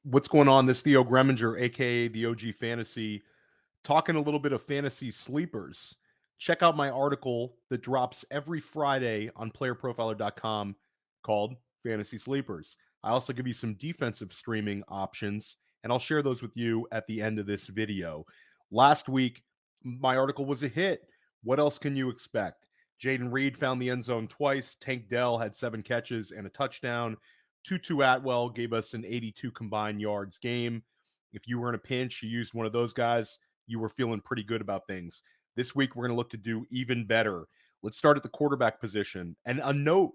What's going on? This Theo Gremminger, aka the OG Fantasy, talking a little bit of fantasy sleepers. Check out my article that drops every Friday on playerprofiler.com called Fantasy Sleepers. I also give you some defensive streaming options, and I'll share those with you at the end of this video. Last week, my article was a hit. What else can you expect? Jaden Reed found the end zone twice. Tank Dell had 7 catches and a touchdown. Tutu Atwell gave us an 82 combined yards game. If you were in a pinch, you used one of those guys, you were feeling pretty good about things. This week, we're going to look to do even better. Let's start at the quarterback position. And a note,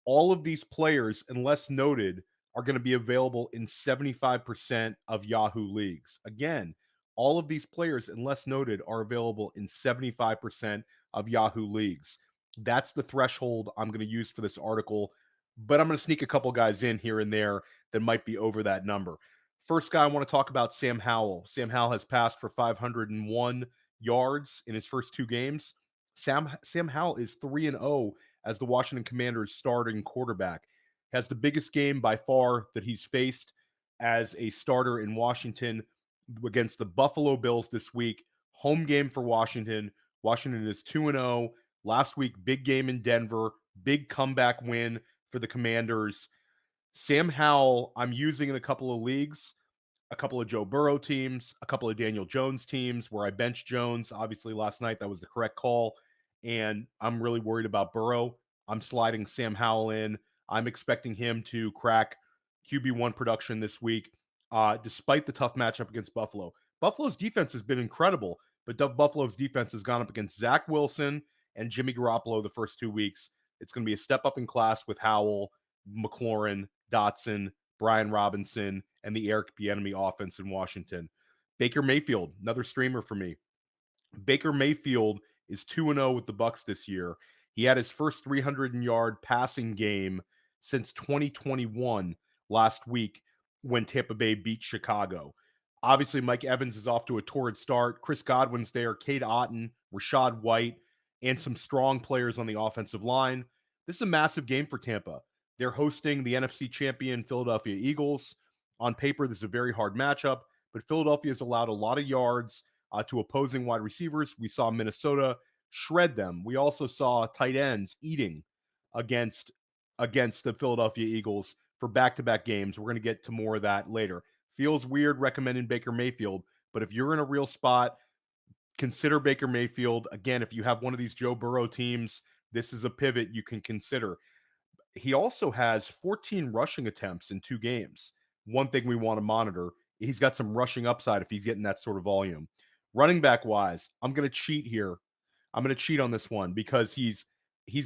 all of these players, unless noted, are going to be available in 75% of Yahoo leagues. Again, all of these players, unless noted, are available in 75% of Yahoo leagues. That's the threshold I'm going to use for this article, but I'm going to sneak a couple guys in here and there that might be over that number. First guy I want to talk about, Sam Howell. Sam Howell has passed for 501 yards in his first 2 games. Sam Howell is 3-0 as the Washington Commanders' starting quarterback. Has the biggest game by far that he's faced as a starter in Washington against the Buffalo Bills this week. Home game for Washington. Washington is 2-0. Last week, big game in Denver, big comeback win for the Commanders. Sam Howell, I'm using in a couple of leagues, a couple of Joe Burrow teams, a couple of Daniel Jones teams where I benched Jones. Obviously, last night that was the correct call. And I'm really worried about Burrow. I'm sliding Sam Howell in. I'm expecting him to crack QB1 production this week, despite the tough matchup against Buffalo. Buffalo's defense has been incredible, but Buffalo's defense has gone up against Zach Wilson and Jimmy Garoppolo the first 2 weeks. It's going to be a step up in class with Howell, McLaurin, Dotson, Brian Robinson, and the Eric Bieniemy offense in Washington. Baker Mayfield, another streamer for me. Baker Mayfield is 2-0 with the Bucks this year. He had his first 300-yard passing game since 2021 last week when Tampa Bay beat Chicago. Obviously, Mike Evans is off to a torrid start. Chris Godwin's there, Cade Otton, Rashad White, and some strong players on the offensive line. This is a massive game for Tampa. They're hosting the NFC champion Philadelphia Eagles. On paper, this is a very hard matchup, but Philadelphia has allowed a lot of yards to opposing wide receivers. We saw Minnesota shred them. We also saw tight ends eating against the Philadelphia Eagles for back-to-back games. We're going to get to more of that later. Feels weird recommending Baker Mayfield, but if you're in a real spot, consider Baker Mayfield. Again, if you have one of these Joe Burrow teams, this is a pivot you can consider. He also has 14 rushing attempts in 2 games. One thing we want to monitor, he's got some rushing upside if he's getting that sort of volume. Running back wise, I'm going to cheat here. I'm going to cheat on this one because he's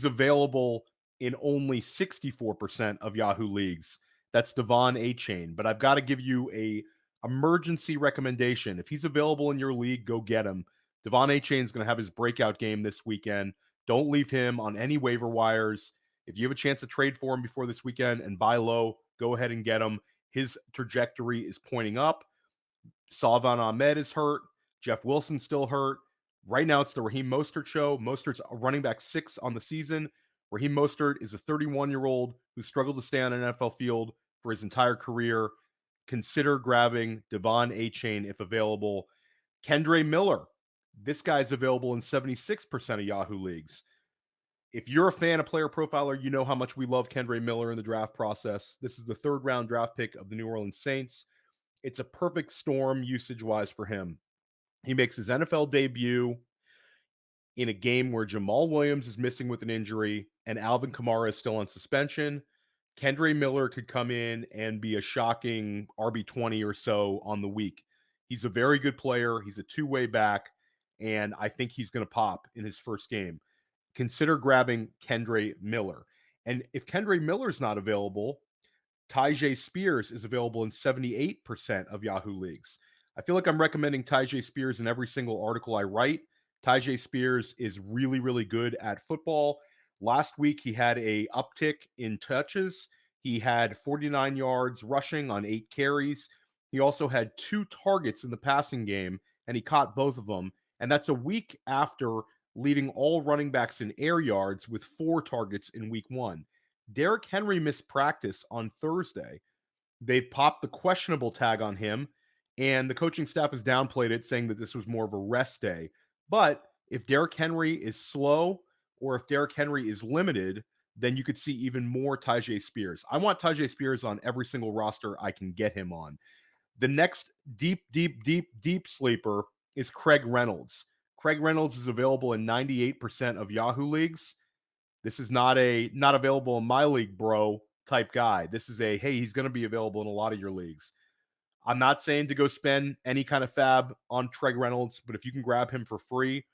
available in only 64% of Yahoo leagues. That's Devon Achane, but I've got to give you a emergency recommendation. If he's available in your league, go get him. Devon Achane is going to have his breakout game this weekend. Don't leave him on any waiver wires. If you have a chance to trade for him before this weekend and buy low, go ahead and get him. His trajectory is pointing up. Salvan Ahmed is hurt. Jeff Wilson's still hurt. Right now, it's the Raheem Mostert show. Mostert's a running back 6 on the season. Raheem Mostert is a 31-year-old who struggled to stay on an NFL field for his entire career. Consider grabbing Devon Achane if available. Kendre Miller. This guy's available in 76% of Yahoo leagues. If you're a fan of Player Profiler, you know how much we love Kendre Miller in the draft process. This is the 3rd-round draft pick of the New Orleans Saints. It's a perfect storm usage-wise for him. He makes his NFL debut in a game where Jamal Williams is missing with an injury and Alvin Kamara is still on suspension. Kendre Miller could come in and be a shocking RB20 or so on the week. He's a very good player. He's a two-way back, and I think he's going to pop in his first game. Consider grabbing Kendre Miller. And if Kendre Miller's not available, Taijae Spears is available in 78% of Yahoo leagues. I feel like I'm recommending Taijae Spears in every single article I write. Taijae Spears is really, really good at football. Last week, he had a uptick in touches. He had 49 yards rushing on 8 carries. He also had 2 targets in the passing game, and he caught both of them. And that's a week after leading all running backs in air yards with 4 targets in week 1. Derrick Henry missed practice on Thursday. They've popped the questionable tag on him, and the coaching staff has downplayed it, saying that this was more of a rest day. But if Derrick Henry is slow or if Derrick Henry is limited, then you could see even more Taijae Spears. I want Taijae Spears on every single roster I can get him on. The next deep sleeper is Craig Reynolds. Craig Reynolds is available in 98% of Yahoo leagues. This is not available in my league, bro type guy. This is a, hey, he's going to be available in a lot of your leagues. I'm not saying to go spend any kind of fab on Craig Reynolds, but if you can grab him for free,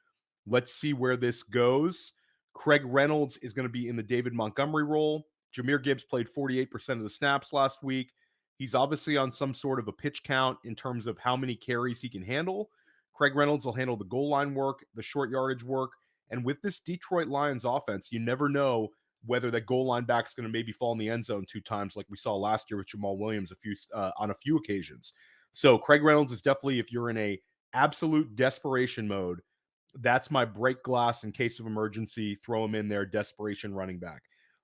let's see where this goes. Craig Reynolds is going to be in the David Montgomery role. Jahmyr Gibbs played 48% of the snaps last week. He's obviously on some sort of a pitch count in terms of how many carries he can handle. Craig Reynolds will handle the goal line work, the short yardage work. And with this Detroit Lions offense, you never know whether that goal line back is going to maybe fall in the end zone 2 times, like we saw last year with Jamal Williams on a few occasions. So Craig Reynolds is definitely, if you're in a absolute desperation mode, that's my break glass in case of emergency. Throw him in there, desperation running back.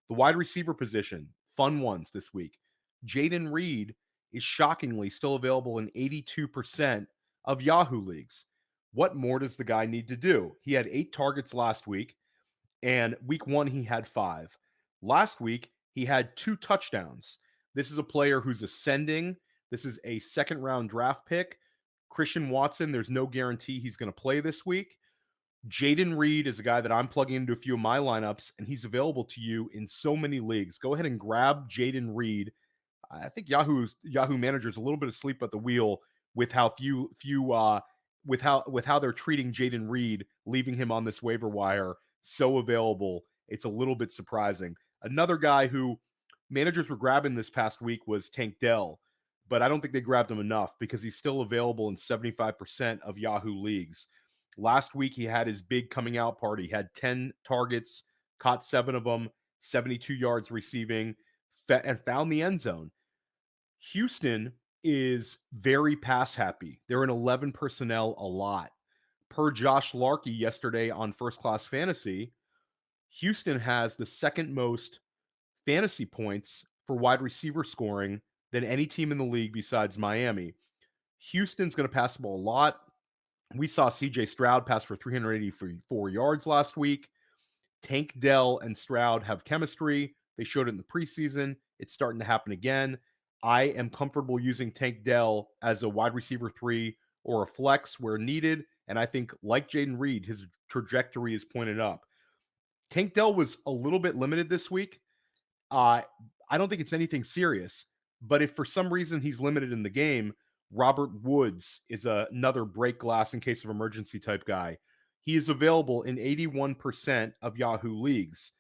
The wide receiver position, fun ones this week. Jaden Reed is shockingly still available in 82% of Yahoo leagues. What more does the guy need to do? He had 8 targets last week, and week 1 he had 5. Last week he had 2 touchdowns. This is a player who's ascending. This is a second round draft pick. Christian Watson, there's no guarantee he's going to play this week. Jaden Reed is a guy that I'm plugging into a few of my lineups, and he's available to you in so many leagues. Go ahead and grab Jaden Reed. I think Yahoo managers a little bit asleep at the wheel with how with how they're treating Jaden Reed, leaving him on this waiver wire so available. It's a little bit surprising. Another guy who managers were grabbing this past week was Tank Dell, but I don't think they grabbed him enough because he's still available in 75% of Yahoo leagues. Last week, he had his big coming out party. He had 10 targets, caught 7 of them, 72 yards receiving, and found the end zone. Houston is very pass happy. They're in 11 personnel a lot. Per Josh Larkey yesterday on First Class Fantasy, Houston has the second most fantasy points for wide receiver scoring than any team in the league besides Miami. Houston's going to pass the ball a lot. We saw CJ Stroud pass for 384 yards last week. Tank Dell and Stroud have chemistry. They showed it in the preseason. It's starting to happen again. I am comfortable using Tank Dell as a wide receiver 3 or a flex where needed. And I think, like Jaden Reed, his trajectory is pointed up. Tank Dell was a little bit limited this week. I don't think it's anything serious. But if for some reason he's limited in the game, Robert Woods is another break glass in case of emergency type guy. He is available in 81% of Yahoo leagues.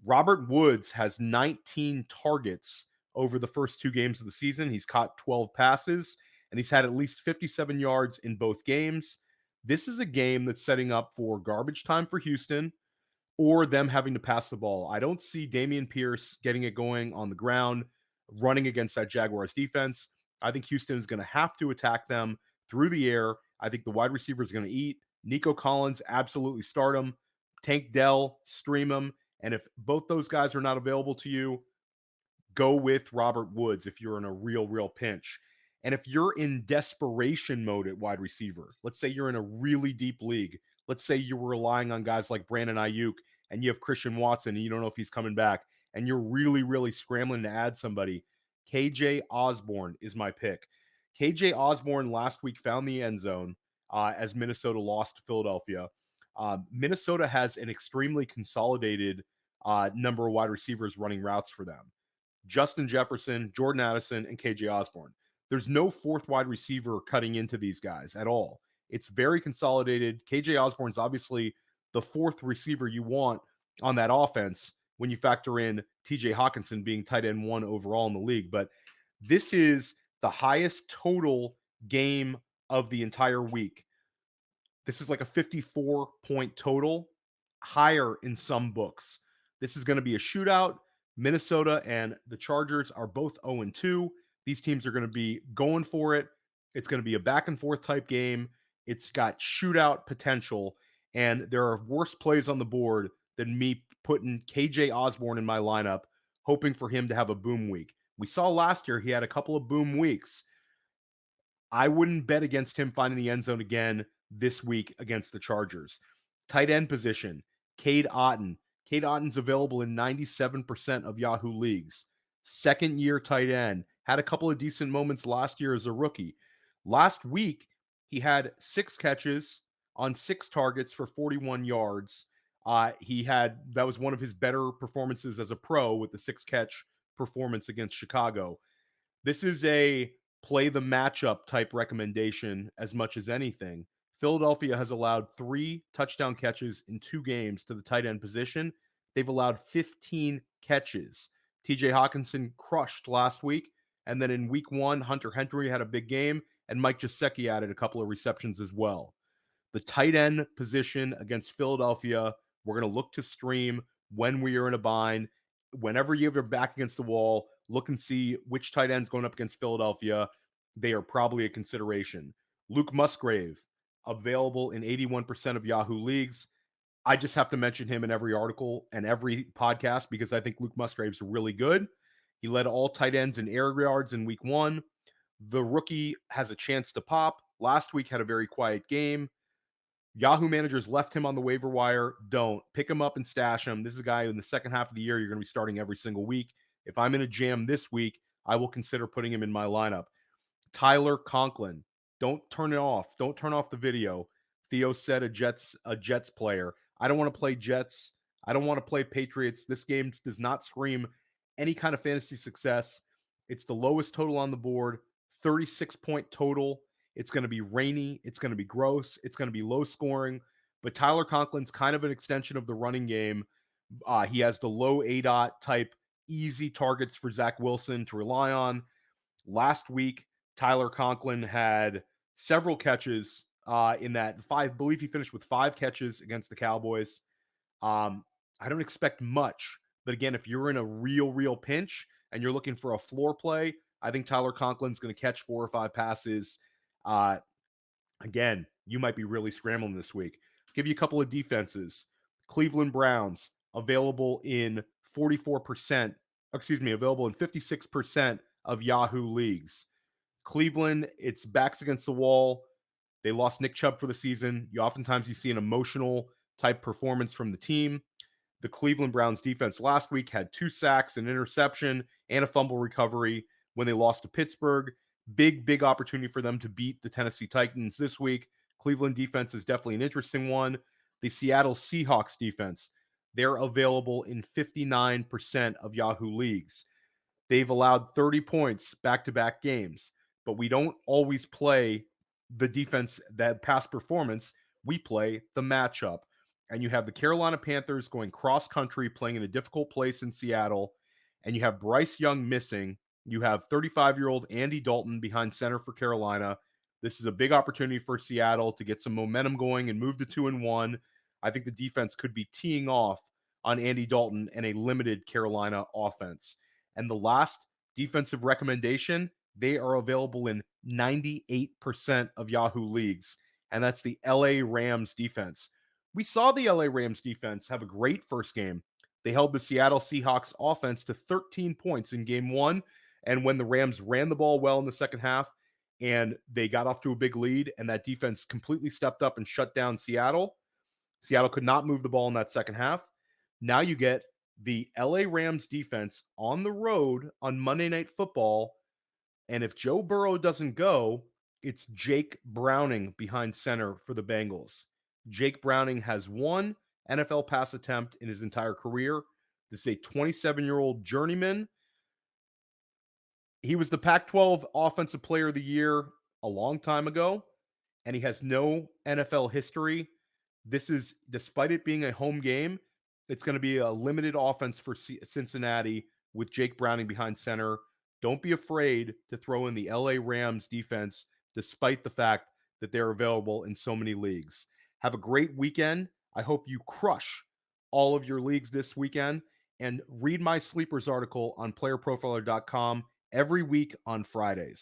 Robert Woods has 19 targets over the first 2 games of the season. He's caught 12 passes, and he's had at least 57 yards in both games. This is a game that's setting up for garbage time for Houston or them having to pass the ball. I don't see Dameon Pierce getting it going on the ground, running against that Jaguars defense. I think Houston is going to have to attack them through the air. I think the wide receiver is going to eat. Nico Collins, absolutely start him. Tank Dell, stream him. And if both those guys are not available to you, go with Robert Woods if you're in a real pinch. And if you're in desperation mode at wide receiver, let's say you're in a really deep league, let's say you're relying on guys like Brandon Ayuk and you have Christian Watson and you don't know if he's coming back and you're really scrambling to add somebody, KJ Osborne is my pick. KJ Osborne last week found the end zone as Minnesota lost to Philadelphia. Minnesota has an extremely consolidated number of wide receivers running routes for them. Justin Jefferson, Jordan Addison, and KJ Osborne. There's no fourth wide receiver cutting into these guys at all. It's very consolidated. KJ Osborne's obviously the fourth receiver you want on that offense when you factor in TJ Hawkinson being tight end 1 overall in the league. But this is the highest total game of the entire week. This is like a 54-point total, higher in some books. This is going to be a shootout. Minnesota and the Chargers are both 0-2. These teams are going to be going for it. It's going to be a back and forth type game. It's got shootout potential, and there are worse plays on the board than me putting KJ Osborne in my lineup, hoping for him to have a boom week. We saw last year he had a couple of boom weeks. I wouldn't bet against him finding the end zone again this week against the Chargers. Tight end position, Cade Otton. Cade Otton's available in 97% of Yahoo leagues. Second year tight end. Had a couple of decent moments last year as a rookie. Last week, he had 6 catches on 6 targets for 41 yards. That was one of his better performances as a pro with the 6 catch performance against Chicago. This is a play the matchup type recommendation as much as anything. Philadelphia has allowed 3 touchdown catches in 2 games to the tight end position. They've allowed 15 catches. TJ Hawkinson crushed last week. And then in week 1, Hunter Henry had a big game, and Mike Gesicki added a couple of receptions as well. The tight end position against Philadelphia, we're going to look to stream when we are in a bind. Whenever you have your back against the wall, look and see which tight end's going up against Philadelphia. They are probably a consideration. Luke Musgrave, available in 81% of Yahoo leagues. I just have to mention him in every article and every podcast because I think Luke Musgrave's really good. He led all tight ends in air yards in week 1. The rookie has a chance to pop. Last week had a very quiet game. Yahoo managers left him on the waiver wire. Don't pick him up and stash him. This is a guy in the second half of the year you're going to be starting every single week. If I'm in a jam this week, I will consider putting him in my lineup. Tyler Conklin. Don't turn it off. Don't turn off the video. Theo said a Jets player. I don't want to play Jets. I don't want to play Patriots. This game does not scream any kind of fantasy success. It's the lowest total on the board, 36-point total. It's going to be rainy. It's going to be gross. It's going to be low scoring. But Tyler Conklin's kind of an extension of the running game. He has the low ADOT type easy targets for Zach Wilson to rely on. Last week, Tyler Conklin had several catches in that I believe he finished with 5 catches against the Cowboys. I don't expect much, but again, if you're in a real pinch and you're looking for a floor play, I think Tyler Conklin's going to catch 4 or 5 passes. Again, you might be really scrambling this week. Give you a couple of defenses. Cleveland Browns, available in 44%, available in 56% of Yahoo leagues. Cleveland, it's backs against the wall. They lost Nick Chubb for the season. Oftentimes you see an emotional type performance from the team. The Cleveland Browns defense last week had 2 sacks, an interception, and a fumble recovery when they lost to Pittsburgh. Big opportunity for them to beat the Tennessee Titans this week. Cleveland defense is definitely an interesting one. The Seattle Seahawks defense, they're available in 59% of Yahoo leagues. They've allowed 30 points back-to-back games, but we don't always play the defense that past performance. We play the matchup. And you have the Carolina Panthers going cross-country, playing in a difficult place in Seattle, and you have Bryce Young missing. You have 35-year-old Andy Dalton behind center for Carolina. This is a big opportunity for Seattle to get some momentum going and move to 2-1. I think the defense could be teeing off on Andy Dalton and a limited Carolina offense. And the last defensive recommendation, they are available in 98% of Yahoo leagues, and that's the LA Rams defense. We saw the LA Rams defense have a great first game. They held the Seattle Seahawks offense to 13 points in game 1. And when the Rams ran the ball well in the second half and they got off to a big lead and that defense completely stepped up and shut down Seattle, Seattle could not move the ball in that second half. Now you get the LA Rams defense on the road on Monday Night Football. And if Joe Burrow doesn't go, it's Jake Browning behind center for the Bengals. Jake Browning has 1 NFL pass attempt in his entire career. This is a 27-year-old journeyman. He was the Pac-12 Offensive Player of the Year a long time ago, and he has no NFL history. This is, despite it being a home game, it's going to be a limited offense for Cincinnati with Jake Browning behind center. Don't be afraid to throw in the LA Rams defense, despite the fact that they're available in so many leagues. Have a great weekend. I hope you crush all of your leagues this weekend, and read my sleepers article on playerprofiler.com every week on Fridays.